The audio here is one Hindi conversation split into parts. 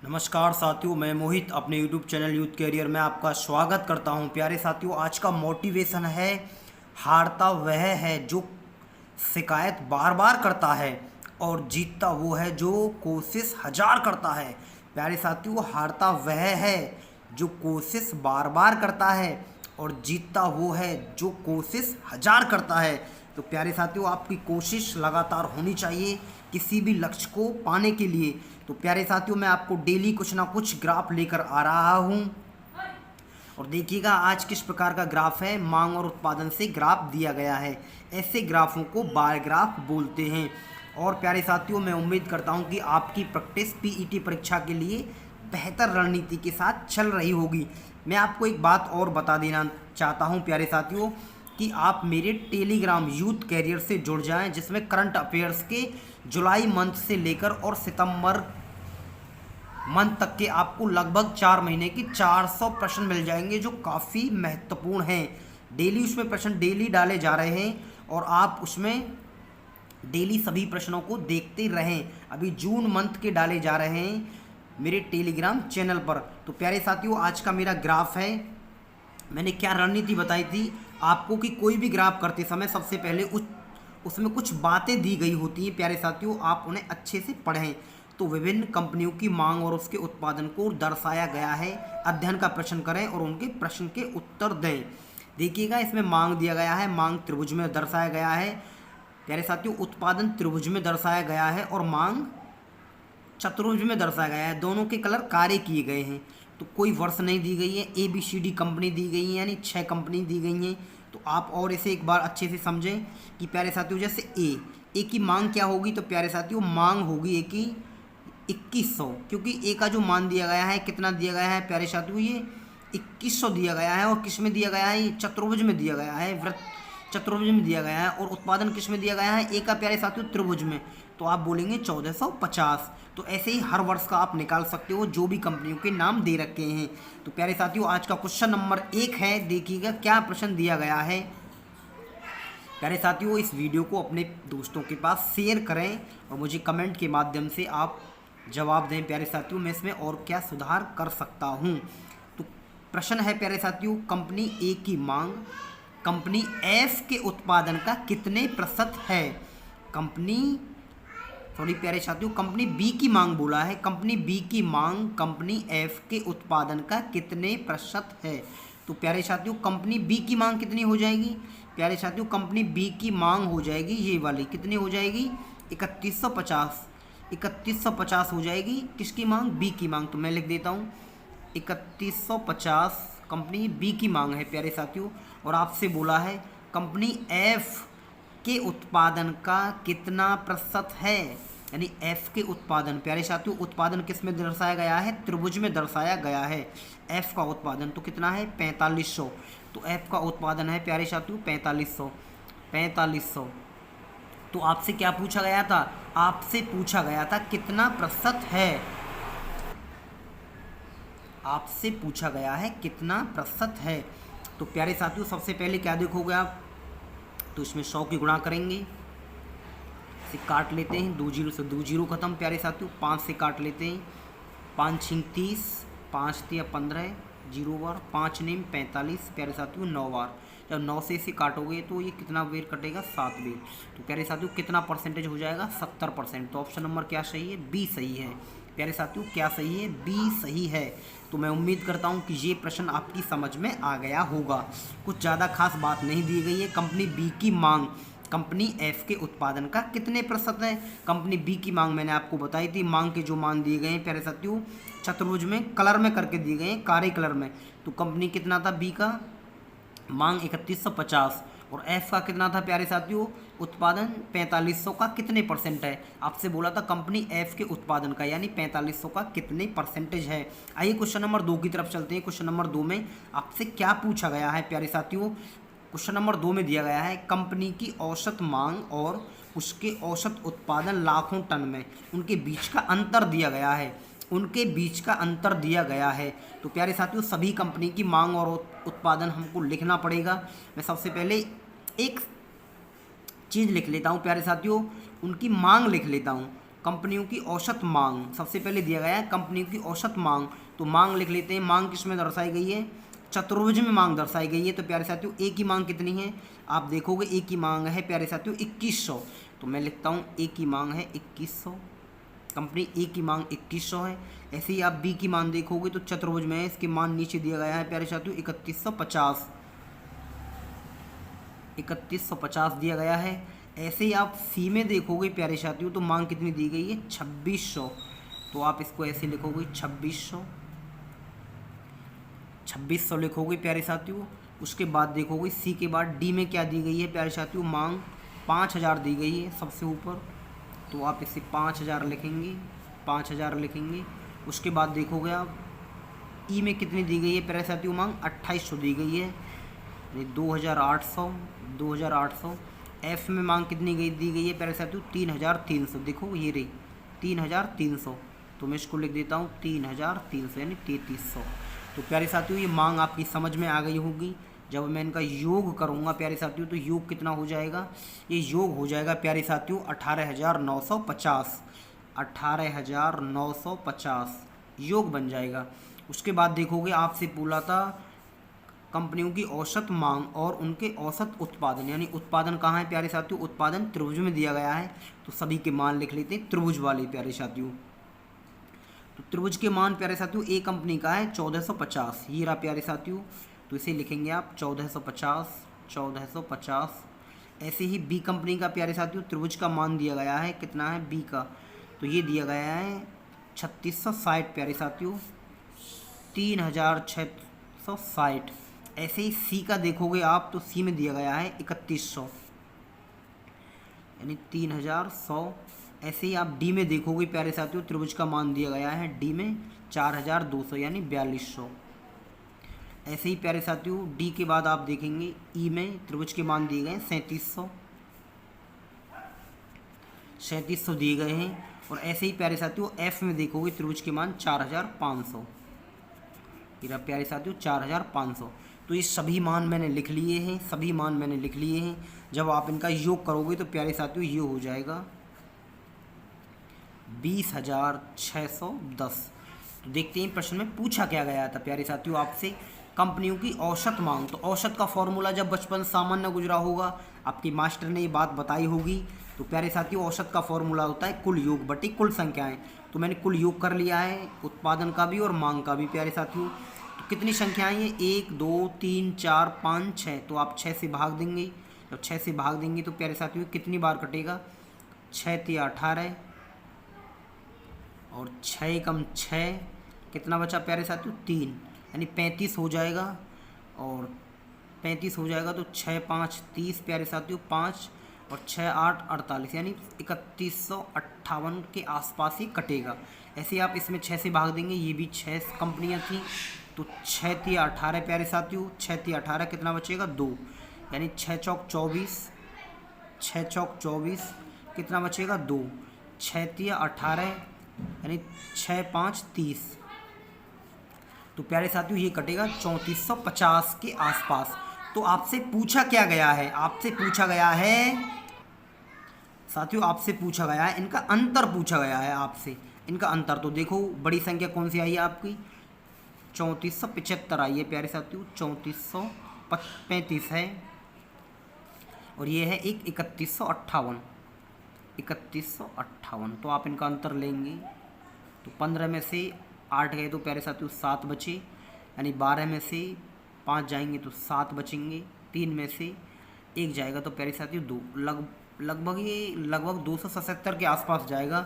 नमस्कार साथियों, मैं मोहित अपने YouTube चैनल यूथ कैरियर में आपका स्वागत करता हूं। प्यारे साथियों, आज का मोटिवेशन है, हारता वह है जो शिकायत बार बार करता है और जीतता वो है जो कोशिश हजार करता है। प्यारे साथियों, हारता वह है जो कोशिश बार बार करता है और जीतता वो है जो कोशिश हजार करता है। तो प्यारे साथियों, आपकी कोशिश लगातार होनी चाहिए किसी भी लक्ष्य को पाने के लिए। तो प्यारे साथियों, मैं आपको डेली कुछ ना कुछ ग्राफ लेकर आ रहा हूँ और देखिएगा आज किस प्रकार का ग्राफ है। मांग और उत्पादन से ग्राफ दिया गया है। ऐसे ग्राफों को बार ग्राफ बोलते हैं। और प्यारे साथियों, मैं उम्मीद करता हूँ कि आपकी प्रैक्टिस पीईटी परीक्षा के लिए बेहतर रणनीति के साथ चल रही होगी। मैं आपको एक बात और बता देना चाहता हूँ प्यारे साथियों कि आप मेरे टेलीग्राम यूथ कैरियर से जुड़ जाएं, जिसमें करंट अफेयर्स के जुलाई मंथ से लेकर और सितंबर मंथ तक के आपको लगभग 4 महीने की 400 प्रश्न मिल जाएंगे, जो काफ़ी महत्वपूर्ण हैं। डेली उसमें प्रश्न डेली डाले जा रहे हैं और आप उसमें डेली सभी प्रश्नों को देखते रहें। अभी जून मंथ के डाले जा रहे हैं मेरे टेलीग्राम चैनल पर। तो प्यारे साथियों, आज का मेरा ग्राफ है। मैंने क्या रणनीति बताई थी आपको कि कोई भी ग्राफ करते समय सबसे पहले उसमें कुछ बातें दी गई होती हैं। प्यारे साथियों, आप उन्हें अच्छे से पढ़ें। तो विभिन्न कंपनियों की मांग और उसके उत्पादन को दर्शाया गया है। अध्ययन का प्रश्न करें और उनके प्रश्न के उत्तर दें। देखिएगा, इसमें मांग दिया गया है, मांग त्रिभुज में दर्शाया गया है। प्यारे साथियों, उत्पादन त्रिभुज में दर्शाया गया है और मांग चतुर्भुज में दर्शाया गया है। दोनों के कलर काले किए गए हैं। तो कोई वर्ष नहीं दी गई है। ABCD कंपनी दी गई है, यानी 6 कंपनी दी गई हैं। तो आप और इसे एक बार अच्छे से समझें कि प्यारे साथियों, जैसे ए की मांग क्या होगी। तो प्यारे साथियों, मांग होगी ए की 2100, क्योंकि ए का जो मान दिया गया है कितना दिया गया है प्यारे साथियों, ये 2100 दिया गया है। और किस में दिया गया है, ये चतुर्भुज में दिया गया है, वृत्त चतुर्भुज में दिया गया है। और उत्पादन किस में दिया गया है, ए का प्यारे साथियों त्रिभुज में। तो आप बोलेंगे 1450। तो ऐसे ही हर वर्ष का आप निकाल सकते हो जो भी कंपनियों के नाम दे रखे हैं। तो प्यारे साथियों, आज का क्वेश्चन नंबर 1 है। देखिएगा क्या प्रश्न दिया गया है। प्यारे साथियों, इस वीडियो को अपने दोस्तों के पास शेयर करें और मुझे कमेंट के माध्यम से आप जवाब दें। प्यारे साथियों, मैं इसमें और क्या सुधार कर सकता हूं। तो प्रश्न है प्यारे साथियों, कंपनी ए की मांग कंपनी एफ के उत्पादन का कितने प्रतिशत है। प्यारे साथियों, कंपनी बी की मांग बोला है। कंपनी बी की मांग कंपनी एफ के उत्पादन का कितने प्रतिशत है। तो प्यारे साथियों, कंपनी बी की मांग कितनी हो जाएगी। प्यारे साथियों, कंपनी बी की मांग हो जाएगी ये वाली, कितनी हो जाएगी 3150। 3150 हो जाएगी किसकी मांग, बी की मांग। तो मैं लिख देता हूँ 3150 कंपनी बी की मांग है प्यारे साथियों। और आपसे बोला है कंपनी एफ के उत्पादन का कितना प्रतिशत है, यानी एफ के उत्पादन। प्यारे साथियों, उत्पादन किस में दर्शाया गया है, त्रिभुज में दर्शाया गया है। एफ का उत्पादन तो कितना है 4500। तो एफ का उत्पादन है प्यारे साथियों 4500। तो आपसे क्या पूछा गया था, आपसे पूछा गया था कितना प्रतिशत है। आपसे पूछा गया है कितना प्रतिशत है। तो प्यारे साथियों, सबसे पहले क्या देखोगे आप, तो इसमें 100 की गुणा करेंगे, इसे काट लेते हैं, 2 जीरो से 2 जीरो खत्म। प्यारे साथियों, 5 से काट लेते हैं, 5 6 30, 5 3 15, 0 बार, 5 नेम 45। प्यारे साथियों, 9 बार। जब 9 से इसे काटोगे तो ये कितना बेर कटेगा, 7 बेर। तो प्यारे साथियों, कितना परसेंटेज हो जाएगा, 70%। तो ऑप्शन नंबर क्या सही है, बी सही है। प्यारे साथियों, क्या सही है, बी सही है। तो मैं उम्मीद करता हूं कि ये प्रश्न आपकी समझ में आ गया होगा। कुछ ज़्यादा खास बात नहीं दी गई है। कंपनी बी की मांग कंपनी एफ के उत्पादन का कितने प्रतिशत है। कंपनी बी की मांग मैंने आपको बताई थी। मांग के जो मान दिए गए हैं प्यारे साथियों, चतुर्भुज में कलर में करके दिए गए हैं, काले कलर में। तो कंपनी कितना था बी का, मांग 3150 और एफ का कितना था प्यारे साथियों, उत्पादन 4500 का कितने परसेंट है। आपसे बोला था कंपनी एफ के उत्पादन का, यानी 4500 का कितने परसेंटेज है। आइए क्वेश्चन नंबर 2 की तरफ चलते हैं। क्वेश्चन नंबर 2 में आपसे क्या पूछा गया है प्यारे साथियों। क्वेश्चन नंबर 2 में दिया गया है कंपनी की औसत मांग और उसके औसत उत्पादन लाखों टन में, उनके बीच का अंतर दिया गया है। उनके बीच का अंतर दिया गया है। तो प्यारे साथियों, सभी कंपनी की मांग और उत्पादन हमको लिखना पड़ेगा। मैं सबसे पहले एक चीज़ लिख लेता हूँ प्यारे साथियों, उनकी मांग लिख लेता हूँ। कंपनियों की औसत मांग सबसे पहले दिया गया है, कंपनियों की औसत मांग। तो मांग लिख लेते हैं। मांग किस में दर्शाई गई है? चतुर्भुज में मांग दर्शाई गई है। तो प्यारे साथियों ए की मांग कितनी है? आप देखोगे ए की मांग है प्यारे साथियों 2100। तो मैं लिखता हूँ ए की मांग है 2100। कंपनी ए की मांग 2100 है। ऐसे ही आप बी की मांग देखोगे तो चतुर्भुज में है, इसकी मान नीचे दिया गया है प्यारे साथियों 3150। 3150 दिया गया है। ऐसे ही आप सी में देखोगे प्यारे साथियों तो मांग कितनी दी गई है? 2600। तो आप इसको ऐसे लिखोगे 2600 लिखोगे प्यारे साथियों। उसके बाद देखोगे सी के बाद डी में क्या दी गई है प्यारे साथियों? मांग 5000 दी गई है सबसे ऊपर। तो आप इसे 5000 लिखेंगे, 5000 लिखेंगे। उसके बाद देखोगे आप ई में कितनी दी गई है प्यारे साथियों? मांग 2800 दी गई है, 2800। एफ में मांग कितनी दी गई है प्यारे साथियों? 3300। देखो ये रही 3300। तो मैं इसको लिख देता हूँ 3300 यानी 3300। तो प्यारे साथियों ये मांग आपकी समझ में आ गई होगी। जब मैं इनका योग करूँगा प्यारे साथियों तो योग कितना हो जाएगा? ये योग हो जाएगा प्यारे साथियों 18950। 18950 योग बन जाएगा। उसके बाद देखोगे आपसे बोला था कंपनियों की औसत मांग और उनके औसत उत्पादन, यानी उत्पादन कहाँ है प्यारे साथियों? उत्पादन त्रिभुज में दिया गया है। तो सभी के मान लिख लेते हैं त्रिभुज वाले प्यारे साथियों। तो त्रिभुज के मान प्यारे साथियों ए कंपनी का है 1450। ये रहा प्यारे साथियों। तो इसे लिखेंगे आप 1450। ऐसे ही बी कंपनी का प्यारे साथियों त्रिभुज का मान दिया गया है, कितना है बी का? तो ये दिया गया है 3660 प्यारे साथियों, 3660। ऐसे ही सी का देखोगे आप तो सी में दिया गया है 3100 यानी 3100। ऐसे ही आप डी में देखोगे प्यारे साथियों त्रिभुज का मान दिया गया है डी में 4200 यानी 4200। ऐसे ही प्यारे साथियों डी के बाद आप देखेंगे ई में त्रिभुज के मान दिए गए 3700 दिए गए हैं। और ऐसे ही प्यारे साथियों एफ में देखोगे त्रिभुज के मान 4500। ये प्यारे साथियों 4500। तो ये सभी मान मैंने लिख लिए हैं, जब आप इनका योग करोगे तो प्यारे साथियों ये हो जाएगा 20,610। तो देखते हैं प्रश्न में पूछा क्या गया था प्यारे साथियों आपसे, कंपनियों की औसत मांग। तो औसत का फॉर्मूला जब बचपन सामान्य गुजरा होगा, आपके मास्टर ने ये बात बताई होगी। तो प्यारे साथियों औसत का फॉर्मूला होता है कुल योग बटे कुल संख्याएं। तो मैंने कुल योग कर लिया है, उत्पादन का भी और मांग का भी प्यारे साथियों। तो कितनी संख्याएं हैं? 1 2 3 4 5 6। तो आप 6 से भाग देंगे। जब 6 से भाग देंगे तो प्यारे साथियों कितनी बार कटेगा? 6 × 18 और 6 कम 6 कितना बचा प्यारे साथियों? 3 यानी 35 हो जाएगा। और 35 हो जाएगा तो 6 × 5 = 30 प्यारे साथियों, 5 और 6 × 8 = 48 यानी 3158 के आसपास ही कटेगा। ऐसे ही आप इसमें 6 से भाग देंगे, ये भी 6 कंपनियां थी। तो 6 × 18 प्यारे साथियों, 6 × 18 कितना बचेगा? 2 यानी 6 चौक 24, 6 चौक 24 कितना बचेगा? 2। 6 × 18 यानी 6 × 5 = 30। तो प्यारे साथियों ये कटेगा 3450 के आसपास। तो आपसे पूछा क्या गया है? आपसे पूछा गया है साथियों, आपसे पूछा गया है इनका अंतर पूछा गया है आपसे, इनका अंतर। तो देखो बड़ी संख्या कौन सी आई है आपकी? 3475 आई है प्यारे साथियों, 3435 है। और ये है एक 3158। 3158। तो आप इनका अंतर लेंगे तो 15 में से 8 गए तो प्यारे साथियों 7 बचे, यानी 12 में से 5 जाएंगे तो 7 बचेंगे, 3 में से 1 जाएगा तो प्यारे साथियों 2। लगभग 277 के आसपास जाएगा।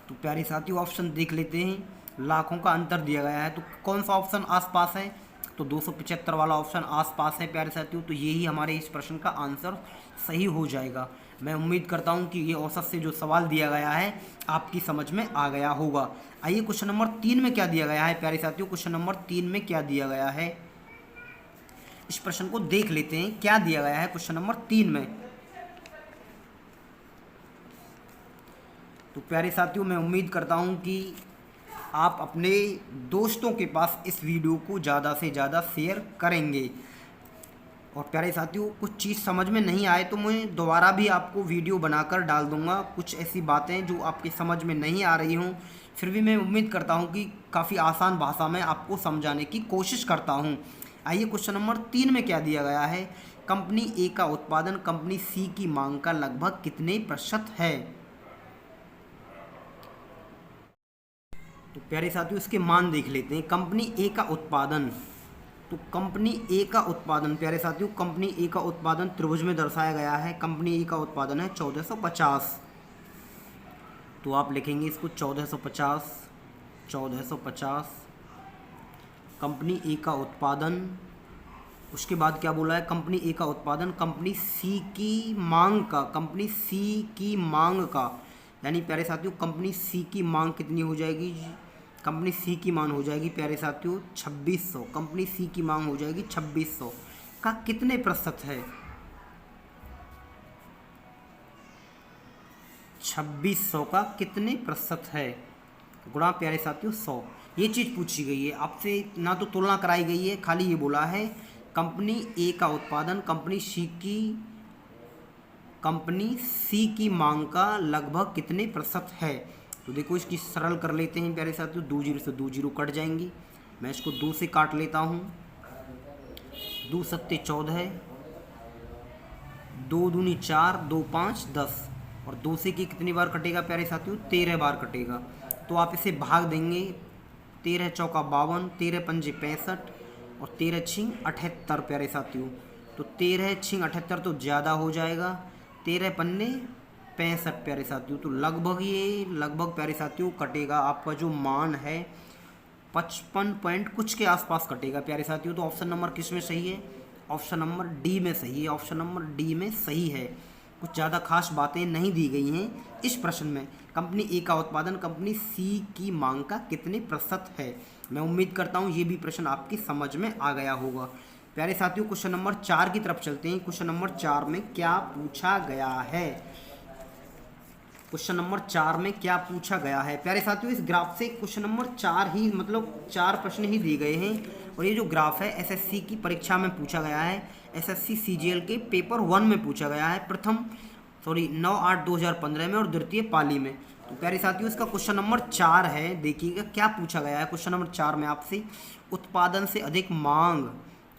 तो प्यारे साथियों ऑप्शन देख लेते हैं, लाखों का अंतर दिया गया है तो कौन सा ऑप्शन आसपास है? तो 275 वाला ऑप्शन आसपास है प्यारे साथियों। तो यही हमारे इस प्रश्न का आंसर सही हो जाएगा। मैं उम्मीद करता हूं कि ये औसत से जो सवाल दिया गया है आपकी समझ में आ गया होगा। आइए क्वेश्चन नंबर 3 में क्या दिया गया है प्यारे साथियों, क्वेश्चन नंबर 3 में क्या दिया गया है, इस प्रश्न को देख लेते हैं क्या दिया गया है क्वेश्चन नंबर 3 में। तो प्यारे साथियों मैं उम्मीद करता हूं कि आप अपने दोस्तों के पास इस वीडियो को ज़्यादा से ज़्यादा शेयर करेंगे। और प्यारे साथियों कुछ चीज़ समझ में नहीं आए तो मैं दोबारा भी आपको वीडियो बनाकर डाल दूंगा। कुछ ऐसी बातें जो आपकी समझ में नहीं आ रही हों, फिर भी मैं उम्मीद करता हूं कि काफ़ी आसान भाषा में आपको समझाने की कोशिश करता हूं। आइए क्वेश्चन नंबर 3 में क्या दिया गया है। कंपनी ए का उत्पादन कंपनी सी की मांग का लगभग कितने प्रतिशत है। तो प्यारे साथियों इसके मान देख लेते हैं। कंपनी ए का उत्पादन, तो कंपनी ए का उत्पादन प्यारे साथियों, कंपनी ए का उत्पादन त्रिभुज में दर्शाया गया है। कंपनी ए का उत्पादन है 1450। तो आप लिखेंगे इसको 1450, 1450 कंपनी ए का उत्पादन। उसके बाद क्या बोला है, कंपनी ए का उत्पादन कंपनी सी की मांग का, कंपनी सी की मांग का, यानी प्यारे साथियों कंपनी सी की मांग कितनी हो जाएगी। कंपनी सी की मांग हो जाएगी प्यारे साथियों 2600। कंपनी सी की मांग हो जाएगी 2600 का कितने प्रतिशत है। 2600 का कितने प्रतिशत है गुणा प्यारे साथियों 100। ये चीज़ पूछी गई है आपसे, ना तो तुलना कराई गई है, खाली ये बोला है कंपनी ए का उत्पादन कंपनी सी की मांग का लगभग कितने प्रतिशत है। तो देखो इसकी सरल कर लेते हैं प्यारे साथियों, 2 जीरो से 2 जीरो कट जाएंगी। मैं इसको 2 से काट लेता हूँ। 2 सत्ते 14, 2 दूनी 4, 2 5 10, और 2 से की कितनी बार कटेगा प्यारे साथियों, 13 बार कटेगा। तो आप इसे भाग देंगे, 13 चौका 52, 13 पंजे 65 और 13 छिंग 78 प्यारे साथियों। तो 13 छिंग 78 तो ज़्यादा हो जाएगा, 13 पन्ने 65 प्यारे साथियों। तो लगभग प्यारे साथियों कटेगा आपका जो मान है 55 पॉइंट कुछ के आसपास कटेगा प्यारे साथियों। तो ऑप्शन नंबर किस में सही है, ऑप्शन नंबर डी में सही है, ऑप्शन नंबर डी में सही है। कुछ ज़्यादा खास बातें नहीं दी गई हैं इस प्रश्न में। कंपनी ए का उत्पादन कंपनी सी की मांग का कितने प्रतिशत है। मैं उम्मीद करता हूँ ये भी प्रश्न आपकी समझ में आ गया होगा। प्यारे साथियों क्वेश्चन नंबर 4 की तरफ चलते हैं। क्वेश्चन नंबर 4 में क्या पूछा गया है। क्वेश्चन नंबर 4 में क्या पूछा गया है प्यारे साथियों, इस ग्राफ से क्वेश्चन नंबर 4 ही, मतलब 4 प्रश्न ही दिए गए हैं। और ये जो ग्राफ है एसएससी की परीक्षा में पूछा गया है, एसएससी सीजीएल के पेपर 1 में पूछा गया है, 9/8/2015 में और द्वितीय पाली में। तो प्यारे साथियों इसका क्वेश्चन नंबर 4 है, देखिएगा क्या पूछा गया है। क्वेश्चन नंबर 4 में आपसे उत्पादन से अधिक मांग,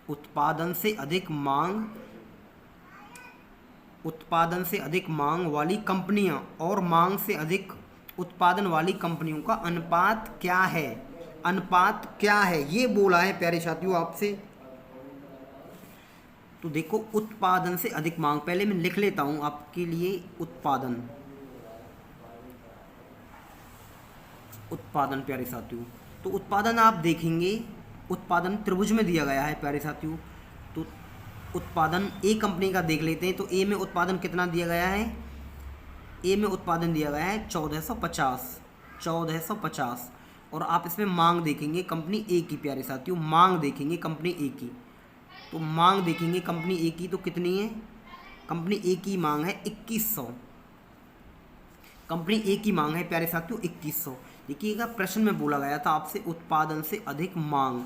उत्पादन से अधिक मांग, उत्पादन से अधिक मांग वाली कंपनियां और मांग से अधिक उत्पादन वाली कंपनियों का अनुपात क्या है, अनुपात क्या है ये बोला है प्यारे साथियों आपसे। तो देखो उत्पादन से अधिक मांग, पहले मैं लिख लेता हूं आपके लिए उत्पादन, उत्पादन प्यारे साथियों। तो उत्पादन आप देखेंगे, उत्पादन त्रिभुज में दिया गया है प्यारे साथियों। तो उत्पादन ए कंपनी का देख लेते हैं। तो ए में उत्पादन कितना दिया गया है, ए में उत्पादन दिया गया है 1450, 1450। और आप इसमें मांग देखेंगे कंपनी ए की प्यारे साथियों, मांग देखेंगे कंपनी ए की। तो मांग देखेंगे कंपनी ए की तो कितनी है, कंपनी ए की मांग है 2100, कंपनी ए की मांग है प्यारे साथियों 2100। देखिएगा प्रश्न में बोला गया था आपसे उत्पादन से अधिक मांग।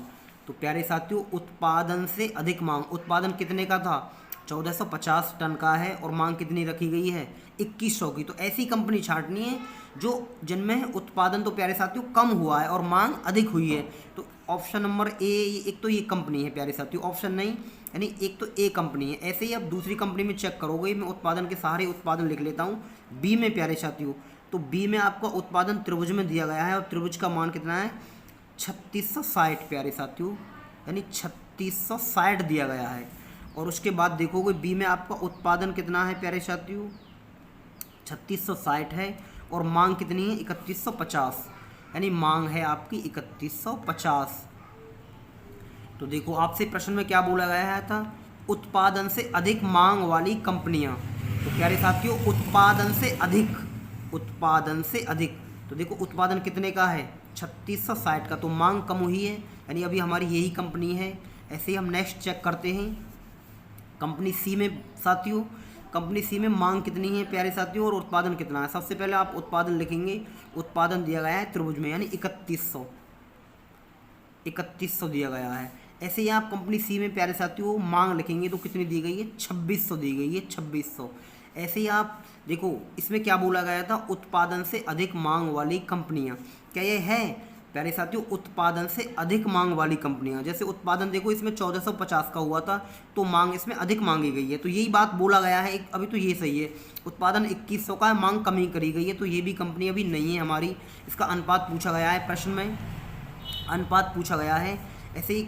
तो प्यारे साथियों उत्पादन से अधिक मांग, उत्पादन कितने का था 1450 टन का है और मांग कितनी रखी गई है 2100 की। तो ऐसी कंपनी छांटनी है जो जिनमें उत्पादन तो प्यारे साथियों कम हुआ है और मांग अधिक हुई है। तो ऑप्शन नंबर ए, एक तो ये कंपनी है प्यारे साथियों, ऑप्शन नहीं, यानी एक तो ए कंपनी है। ऐसे ही आप दूसरी कंपनी में चेक करोगे, मैं उत्पादन के सारे उत्पादन लिख लेता हूँ। बी में प्यारे साथियों, तो बी में आपका उत्पादन त्रिभुज में दिया गया है और त्रिभुज का मान कितना है 3660 प्यारे साथियों, यानी 3660 दिया गया है। और उसके बाद देखोगे बी में आपका उत्पादन कितना है प्यारे साथियों 3660 है और मांग कितनी है 3150, यानी मांग है आपकी 3150। तो देखो आपसे प्रश्न में क्या बोला गया था, उत्पादन से अधिक मांग वाली कंपनियां। तो प्यारे साथियों उत्पादन से अधिक, उत्पादन से अधिक, तो देखो उत्पादन कितने का है 3660 का, तो मांग कम हुई है, यानी अभी हमारी यही कंपनी है। ऐसे ही हम नेक्स्ट चेक करते हैं कंपनी सी में साथियों, कंपनी सी में मांग कितनी है प्यारे साथियों और उत्पादन कितना है। सबसे पहले आप उत्पादन लिखेंगे, उत्पादन दिया गया है त्रिभुज में, यानी 3100 दिया गया है। ऐसे ही आप कंपनी सी में प्यारे साथियों मांग लिखेंगे तो कितनी दी गई है, 2600 दी गई है, 2600। ऐसे ही आप देखो इसमें क्या बोला गया था, उत्पादन से अधिक मांग वाली कंपनियां, क्या ये है प्यारे साथियों, उत्पादन से अधिक मांग वाली कंपनियां। जैसे उत्पादन देखो इसमें 1450 का हुआ था तो मांग इसमें अधिक मांगी गई है, तो यही बात बोला गया है। अभी तो ये सही है, उत्पादन 2100 का है, मांग कमी करी गई है, तो ये भी कंपनी अभी नहीं है हमारी। इसका अनुपात पूछा गया है प्रश्न में, अनुपात पूछा गया है। ऐसे ही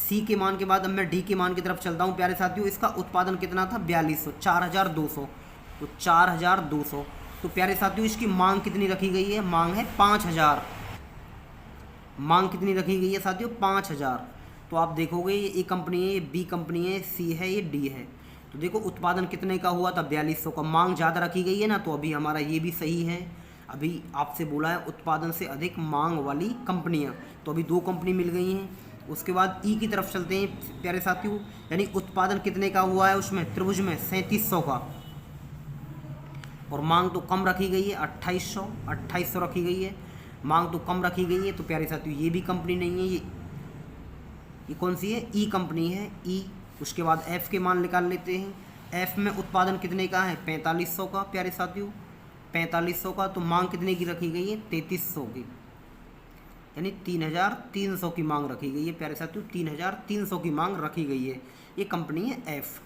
सी के मान के बाद अब मैं डी के मान की तरफ चलता हूँ प्यारे साथियों। इसका उत्पादन कितना था, 4200, 4200, तो 4200। तो प्यारे साथियों इसकी मांग कितनी रखी गई है, मांग है 5000। मांग कितनी रखी गई है साथियों, 5000। तो आप देखोगे ये ए कंपनी है, ये बी कंपनी है, सी है, ये डी है। तो देखो उत्पादन कितने का हुआ था, 4200 का, मांग ज़्यादा रखी गई है ना, तो अभी हमारा ये भी सही है। अभी आपसे बोला है उत्पादन से अधिक मांग वाली कंपनियां, तो अभी 2 कंपनी मिल गई हैं। उसके बाद ई की तरफ चलते हैं प्यारे साथियों, यानी उत्पादन कितने का हुआ है उसमें, त्रिभुज में 3700 का, और मांग तो कम रखी गई है, 2800 रखी गई है, मांग तो कम रखी गई है। तो प्यारे साथियों ये भी कंपनी नहीं है, ये कौन सी है, ई कंपनी है, ई। उसके बाद एफ़ के मान निकाल लेते हैं। एफ़ में उत्पादन कितने का है, 4500 का प्यारे साथियों, 4500 का। तो मांग कितने की रखी गई है, 3300 की, यानी 3300 की मांग रखी गई है प्यारे साथियों, 3300 की मांग रखी गई है। ये कंपनी है एफ़।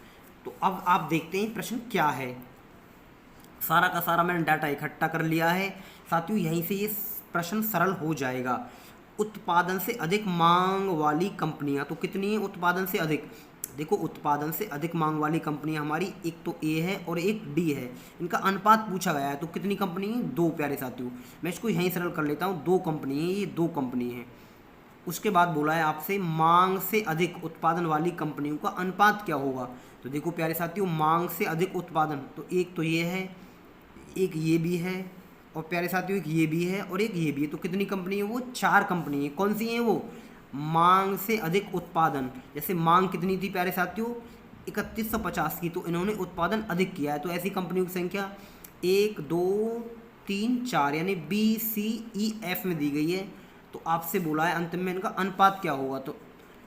तो अब आप देखते हैं प्रश्न क्या है। सारा का सारा मैंने डाटा इकट्ठा कर लिया है साथियों, यहीं से ये प्रश्न सरल हो जाएगा। उत्पादन से अधिक मांग वाली कंपनियां, तो कितनी है उत्पादन से अधिक, देखो उत्पादन से अधिक मांग वाली कंपनियां हमारी एक तो ए है और एक डी है। इनका अनुपात पूछा गया है, तो कितनी कंपनी है, 2 प्यारे साथियों। मैं इसको यहीं सरल कर लेता हूँ, 2 कंपनी है, ये 2 कंपनी है। उसके बाद बोला है आपसे मांग से अधिक उत्पादन वाली कंपनियों का अनुपात क्या होगा। तो देखो प्यारे साथियों मांग से अधिक उत्पादन, तो एक तो ये है, एक ये भी है, और प्यारे साथियों एक ये भी है और एक ये भी है। तो कितनी कंपनी है, वो 4 कंपनी है। कौन सी हैं वो, मांग से अधिक उत्पादन। जैसे मांग कितनी थी प्यारे साथियों, 3150 की, तो इन्होंने उत्पादन अधिक किया है। तो ऐसी कंपनियों की संख्या 1 2 3 4, यानी बी सी ई एफ में दी गई है। तो आपसे बोला है अंतिम में इनका अनुपात क्या होगा, तो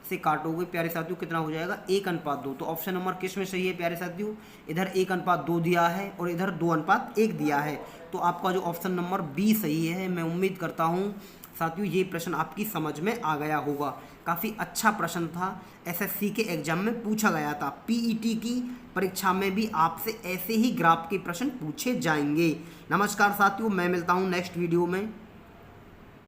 से काटोगे प्यारे साथियों कितना हो जाएगा, 1:2। तो ऑप्शन नंबर किस में सही है प्यारे साथियों, इधर 1:2 दिया है और इधर 2:1 दिया है। तो आपका जो ऑप्शन नंबर बी सही है। मैं उम्मीद करता हूँ साथियों ये प्रश्न आपकी समझ में आ गया होगा। काफ़ी अच्छा प्रश्न था, एसएससी के एग्जाम में पूछा गया था। पीईटी की परीक्षा में भी आपसे ऐसे ही ग्राफ के प्रश्न पूछे जाएंगे। नमस्कार साथियों, मैं मिलता हूँ नेक्स्ट वीडियो में।